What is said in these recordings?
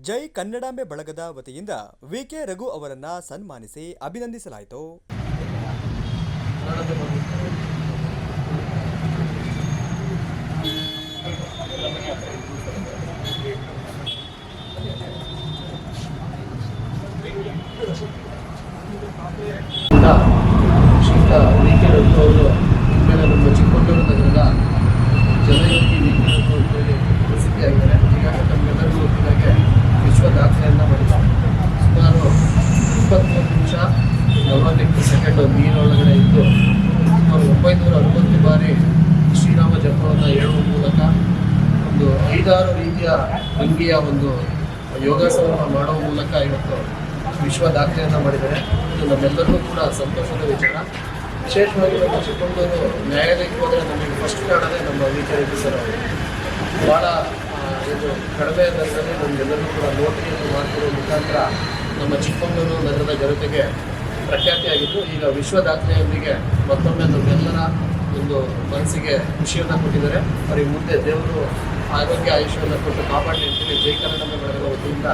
ಜೈ ಕನ್ನಡಾಂಬೆ ಬಳಗದ ವತಿಯಿಂದ ವಿಕೆ ರಘು ಅವರನ್ನ ಸನ್ಮಾನಿಸಿ ಅಭಿನಂದಿಸಲಾಯಿತು. ಶ್ರೀಯುತ ವಿಕೆ ರಘು ಅವರು ಇನ್ಮೇಲೆ ನಮ್ಮ ಚಿಕ್ಕಮಗಳೂರು ನಗರದ ಜನಯೋಗಿ ವಿಕೆ ರಘು ಅಂತೇಳಿ ಪ್ರಸಿದ್ಧಿಯಾಗಿದ್ದಾರೆ. ಈಗಾಗಲೇ ನಮಗೆಲ್ಲರಿಗೂ ಗೊತ್ತಿದ್ದಾಗೆ ವಿಶ್ವ ದಾಖಲೆಯನ್ನು ಮಾಡಿದ್ದಾರೆ. ಸುಮಾರು 23 ನಿಮಿಷ 48 ಸೆಕೆಂಡ್ ನೀರೊಳಗಡೆ ಇದ್ದು ಸುಮಾರು 960 ಬಾರಿ ಶ್ರೀರಾಮ ಜಪವನ್ನು ಹೇಳುವ ಮೂಲಕ ಒಂದು 5-6 ರೀತಿಯ ಭಂಗಿಯ ಒಂದು ಯೋಗಾಸನವನ್ನು ಮಾಡುವ ಮೂಲಕ ಇವತ್ತು ವಿಶ್ವ ದಾಖಲೆಯನ್ನು ಮಾಡಿದ್ದಾರೆ. ಇದು ನಮ್ಮೆಲ್ಲರಿಗೂ ಕೂಡ ಸಂತೋಷದ ವಿಚಾರ. ವಿಶೇಷವಾಗಿ ನಮ್ಮ ಚಿಕ್ಕಮಗಳೂರು ನ್ಯಾಯಾಲಯಕ್ಕೆ ಹೋದರೆ ನಮಗೆ ಫಸ್ಟ್ ಕಾಣೋದೇ ನಮ್ಮ ವಿಕೆ ರಘು ಸರ್ ಅವರು. ಭಾಳ ಇದು ಕಡಿಮೆ ದರದಲ್ಲಿ ನಮಗೆಲ್ಲರೂ ಕೂಡ ನೋಟರಿಯನ್ನು ಮಾಡ್ತಿರೋ ಮುಖಾಂತರ ನಮ್ಮ ಚಿಕ್ಕಮಗಳೂರು ನಗರದ ಜನತೆಗೆ ಪ್ರಖ್ಯಾತಿಯಾಗಿದ್ದು ಈಗ ವಿಶ್ವ ದಾಖಲೆಯೊಂದಿಗೆ ಮತ್ತೊಮ್ಮೆ ನಮ್ಮೆಲ್ಲರ ಒಂದು ಮನಸ್ಸಿಗೆ ಖುಷಿಯನ್ನು ಕೊಟ್ಟಿದ್ದಾರೆ. ಅವರಿಗೆ ಮುಂದೆ ದೇವರು ಆರೋಗ್ಯ ಆಯುಷ್ಯವನ್ನು ಕೊಟ್ಟು ಕಾಪಾಡಲಿ ಅಂತೇಳಿ ಜೈ ಕನ್ನಡಾಂಬೆ ಬಳಗದ ವತಿಯಿಂದ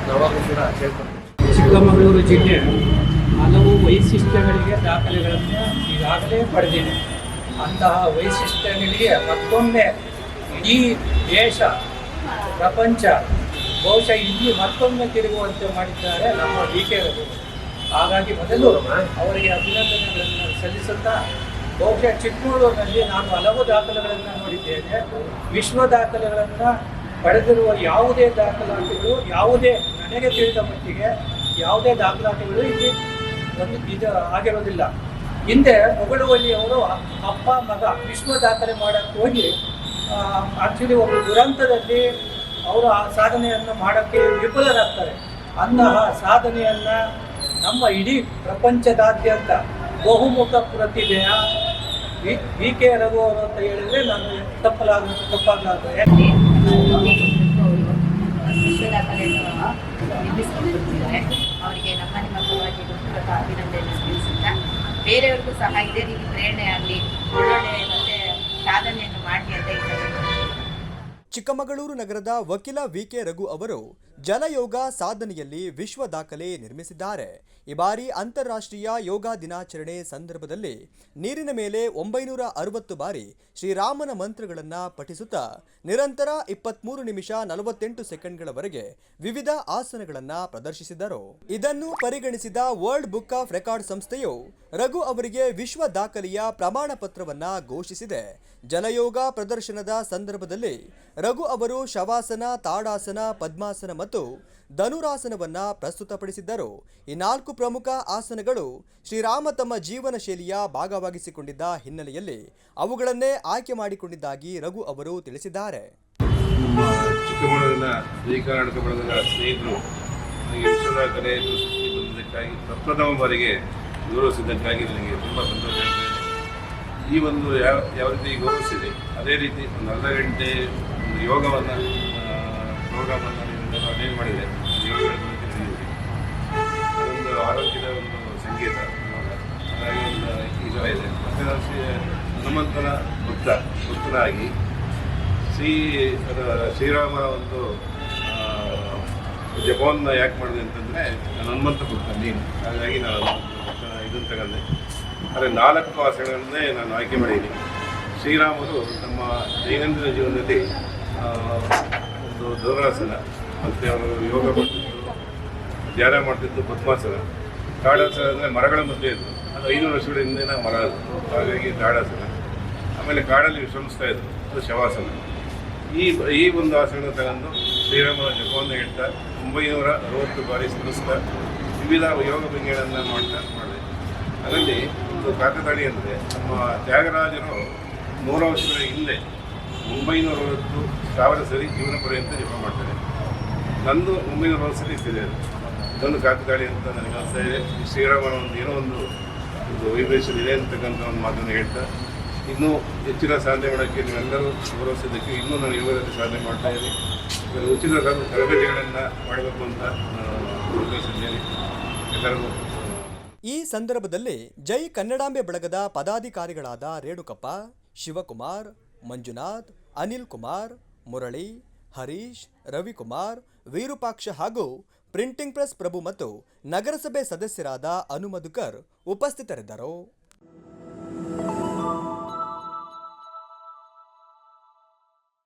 ನಾವಾಗಲೂ ಕೂಡ ಕೇಳ್ಕೊಳ್ತೀವಿ. ಚಿಕ್ಕಮಗಳೂರು ಜಿಲ್ಲೆ ಹಲವು ವೈಶಿಷ್ಟ್ಯಗಳಿಗೆ ದಾಖಲೆಗಳನ್ನು ಈಗಾಗಲೇ ಪಡೆದಿದೆ. ಅಂತಹ ವೈಶಿಷ್ಟ್ಯಗಳಿಗೆ ಮತ್ತೊಮ್ಮೆ ಇಡೀ ದೇಶ ಪ್ರಪಂಚ ಬಹುಶಃ ಇಲ್ಲಿ ಮತ್ತೊಮ್ಮೆ ತಿರುಗುವಂತೆ ಮಾಡಿದ್ದಾರೆ ನಮ್ಮ ವಿಕೆ ರಘು. ಹಾಗಾಗಿ ಮೊದಲು ಅವರಿಗೆ ಅಭಿನಂದನೆಗಳನ್ನು ಸಲ್ಲಿಸುತ್ತಾ, ಬಹುಶಃ ಚಿಕ್ಕಮಗಳೂರಿನಲ್ಲಿ ನಾನು ಹಲವು ದಾಖಲೆಗಳನ್ನು ನೋಡಿದ್ದೇನೆ. ವಿಶ್ವ ದಾಖಲೆಗಳನ್ನು ಪಡೆದಿರುವ ಯಾವುದೇ ದಾಖಲಾತಿಗಳು, ಯಾವುದೇ ನನಗೆ ತಿಳಿದ ಮಟ್ಟಿಗೆ ಯಾವುದೇ ದಾಖಲಾತಿಗಳು ಇಲ್ಲಿ ಇದು ಆಗಿರೋದಿಲ್ಲ. ಹಿಂದೆ ಮುಗುಳುವಲ್ಲಿಯವರು ಅಪ್ಪ ಮಗ ವಿಶ್ವ ದಾಖಲೆ ಮಾಡೋಕ್ಕೆ ಹೋಗಿ ಆ್ಯಕ್ಚುಲಿ ಒಂದು ದುರಂತದಲ್ಲಿ ಅವರು ಆ ಸಾಧನೆಯನ್ನು ಮಾಡೋಕ್ಕೆ ವಿಫಲರಾಗ್ತಾರೆ. ಅಂತಹ ಸಾಧನೆಯನ್ನು ನಮ್ಮ ಇಡೀ ಪ್ರಪಂಚದಾದ್ಯಂತ ಬಹುಮುಖ ಪ್ರತಿಭೆಯ ವಿಕೆ ರಘು ಅವರು ಅಂತ ಹೇಳಿದರೆ ನಾನು ತಪ್ಪಾಗಲಾರದು. ವಿಶ್ವ ದಾಖಲೆಯನ್ನು ನಿರ್ಮಿಸಿಕೊಂಡಿದ್ದಾರೆ. ಅವರಿಗೆ ನಮ್ಮ ಪರವಾಗಿ ಹೃತ್ಪೂರ್ವಕ ಅಭಿನಂದನೆಯನ್ನು ಸಲ್ಲಿಸುತ್ತಾ, ಬೇರೆಯವ್ರಿಗೂ ಸಹ ಇದೇ ರೀತಿ ಪ್ರೇರಣೆ ಆಗಲಿ, ಒಳ್ಳೊಳ್ಳೆ ಮತ್ತೆ ಸಾಧನೆಯನ್ನು ಮಾಡಲಿ ಅಂತ ಇದ್ದಾರೆ. ಚಿಕ್ಕಮಗಳೂರು ನಗರದ ವಕೀಲ ವಿಕೆ ರಘು ಅವರು ಜಲಯೋಗ ಸಾಧನೆಯಲ್ಲಿ ವಿಶ್ವ ದಾಖಲೆ ನಿರ್ಮಿಸಿದ್ದಾರೆ. ಈ ಬಾರಿ ಅಂತಾರಾಷ್ಟ್ರೀಯ ಯೋಗ ದಿನಾಚರಣೆ ಸಂದರ್ಭದಲ್ಲಿ ನೀರಿನ ಮೇಲೆ 960 ಬಾರಿ ಶ್ರೀರಾಮನ ಮಂತ್ರಗಳನ್ನು ಪಠಿಸುತ್ತಾ ನಿರಂತರ 23 ನಿಮಿಷ 48 ಸೆಕೆಂಡ್ಗಳವರೆಗೆ ವಿವಿಧ ಆಸನಗಳನ್ನು ಪ್ರದರ್ಶಿಸಿದರು. ಇದನ್ನು ಪರಿಗಣಿಸಿದ ವರ್ಲ್ಡ್ ಬುಕ್ ಆಫ್ ರೆಕಾರ್ಡ್ ಸಂಸ್ಥೆಯು ರಘು ಅವರಿಗೆ ವಿಶ್ವ ದಾಖಲೆಯ ಪ್ರಮಾಣ ಪತ್ರವನ್ನ ಘೋಷಿಸಿದೆ. ಜಲಯೋಗ ಪ್ರದರ್ಶನದ ಸಂದರ್ಭದಲ್ಲಿ ರಘು ಅವರು ಶವಾಸನ, ತಾಡಾಸನ, ಪದ್ಮಾಸನ ಮತ್ತು ಧನುರಾಸನವನ್ನ ಪ್ರಸ್ತುತಪಡಿಸಿದ್ದರು. ಈ 4 ಪ್ರಮುಖ ಆಸನಗಳು ಶ್ರೀರಾಮ ತಮ್ಮ ಜೀವನ ಶೈಲಿಯ ಭಾಗವಾಗಿಸಿಕೊಂಡಿದ್ದ ಹಿನ್ನೆಲೆಯಲ್ಲಿ ಅವುಗಳನ್ನೇ ಆಯ್ಕೆ ಮಾಡಿಕೊಂಡಿದ್ದಾಗಿ ರಘು ಅವರು ತಿಳಿಸಿದ್ದಾರೆ. ನಮ್ಮ ಚಿಕ್ಕಮಗಳೂರಿನ ಜೈ ಕರ್ನಾಟಕ ಬಳಗದ ಸ್ನೇಹಿತರು ನನಗೆ ವಿಶ್ವ ದಾಖಲೆ ಬಂದಿದ್ದಕ್ಕಾಗಿ ಪ್ರಪ್ರಥಮ ಬಾರಿಗೆ ಗೌರವಿಸಿದ್ದಕ್ಕಾಗಿ ನನಗೆ ತುಂಬ ಸಂತೋಷ ಆಗ್ತದೆ. ಈ ಒಂದು ಯಾವ ರೀತಿ ಗೌರವಿಸಿದೆ ಅದೇ ರೀತಿ ಒಂದು ಅರ್ಧ ಗಂಟೆ ಒಂದು ಯೋಗವನ್ನು ಪ್ರೋಗ್ರಾಮನ್ನು ಅಟೆಂಡ್ ಮಾಡಿದೆ. ಯೋಗಗಳನ್ನು ತಿಳಿದಿದೆ. ಅದೊಂದು ಆರೋಗ್ಯದ ಒಂದು ಸಂಗೀತ ಹಾಗಾಗಿ ಒಂದು ಈ ಥರ ಇದೆ. ಮತ್ತು ನಾನು ಹನುಮಂತನ ಭಕ್ತನಾಗಿ ಶ್ರೀರಾಮನ ಒಂದು ಜಪವನ್ನು ಯಾಕೆ ಮಾಡಿದೆ ಅಂತಂದರೆ ನಾನು ಹನುಮಂತ ಭಕ್ತ ನೀನು, ಹಾಗಾಗಿ ನಾನು ಇದನ್ನು ತಗೊಂಡೆ. ಆದರೆ 4 ಆಸನಗಳನ್ನೇ ನಾನು ಆಯ್ಕೆ ಮಾಡಿದ್ದೀನಿ. ಶ್ರೀರಾಮರು ತಮ್ಮ ದೈನಂದಿನ ಜೀವನದಲ್ಲಿ ಒಂದು ಧನುರಾಸನ, ಮತ್ತು ಅವರು ಯೋಗ ಮಾಡ್ತಿದ್ದು ಧ್ಯಾನ ಮಾಡ್ತಿದ್ದು ಪದ್ಮಾಸನ, ತಾಡಾಸನ ಅಂದರೆ ಮರಗಳ ಮಧ್ಯೆ ಇದ್ದು ಅದು 500 ವರ್ಷಗಳ ಹಿಂದಿನ ಮರ ಅದು, ಹಾಗಾಗಿ ತಾಡಾಸನ. ಆಮೇಲೆ ಕಾಡಲ್ಲಿ ವಿಶ್ರಮಿಸ್ತಾ ಇದ್ರು, ಅದು ಶವಾಸನ. ಈ ಒಂದು ಆಸನ ತಗೊಂಡು ಶ್ರೀರಾಮನ ಜಪವನ್ನು ಹೇಳ್ತಾ 960 ಬಾರಿ ಸ್ಮರಿಸ್ತಾ ವಿವಿಧ ಯೋಗ ಭಂಗಿಗಳನ್ನು ಮಾಡಿದೆ. ಅದರಲ್ಲಿ ಒಂದು ಕಾಕತಾಳಿ ಅಂದರೆ ನಮ್ಮ ತ್ಯಾಗರಾಜರು 100 ವರ್ಷಗಳ ಹಿಂದೆ 960,000 ಸರಿ ಜೀವನ ಪರ್ಯಂತ ಜಪ ಮಾಡ್ತಾರೆ. ನಂದು 960 ಸರಿ ಇದೆ. ಇದೊಂದು ಕಾಕತಾಳಿ ಅಂತ ನನಗೆ ಅನಿಸ್ತಾ ಇದೆ. ಶ್ರೀರಾಮನ ಒಂದು ಏನೋ ಒಂದು ವೈಬ್ರೇಷನ್ ಇದೆ ಅಂತಕ್ಕಂಥ ಒಂದು ಮಾತನ್ನು ಹೇಳ್ತಾ, ಇನ್ನೂ ಹೆಚ್ಚಿನ ಸಾಧನೆ ಮಾಡೋಕ್ಕೆ ನೀವೆಲ್ಲರೂ ಗೌರವಿಸಿದ್ದಕ್ಕೆ ಇನ್ನೂ ನಾನು ಯೋಗದಲ್ಲಿ ಸಾಧನೆ ಮಾಡ್ತಾ ಇದ್ದೀನಿ. ಉಚಿತ ತರಬೇತಿಗಳನ್ನು ಮಾಡಬೇಕು ಅಂತ ನಾನು ಉದ್ದೇಶಿಸಿದ್ದೇನೆ. ಎಲ್ಲರಿಗೂ ಈ ಸಂದರ್ಭದಲ್ಲಿ ಜೈ ಕನ್ನಡಾಂಬೆ ಬಳಗದ ಪದಾಧಿಕಾರಿಗಳಾದ ರೇಣುಕಪ್ಪ, ಶಿವಕುಮಾರ್, ಮಂಜುನಾಥ್, ಅನಿಲ್ ಕುಮಾರ್, ಮುರಳಿ ಹರೀಶ್, ರವಿಕುಮಾರ್, ವಿರೂಪಾಕ್ಷ ಹಾಗೂ ಪ್ರಿಂಟಿಂಗ್ ಪ್ರೆಸ್ ಪ್ರಭು ಮತ್ತು ನಗರಸಭೆ ಸದಸ್ಯರಾದ ಅನುಮಧುಕರ್ ಉಪಸ್ಥಿತರಿದ್ದರು.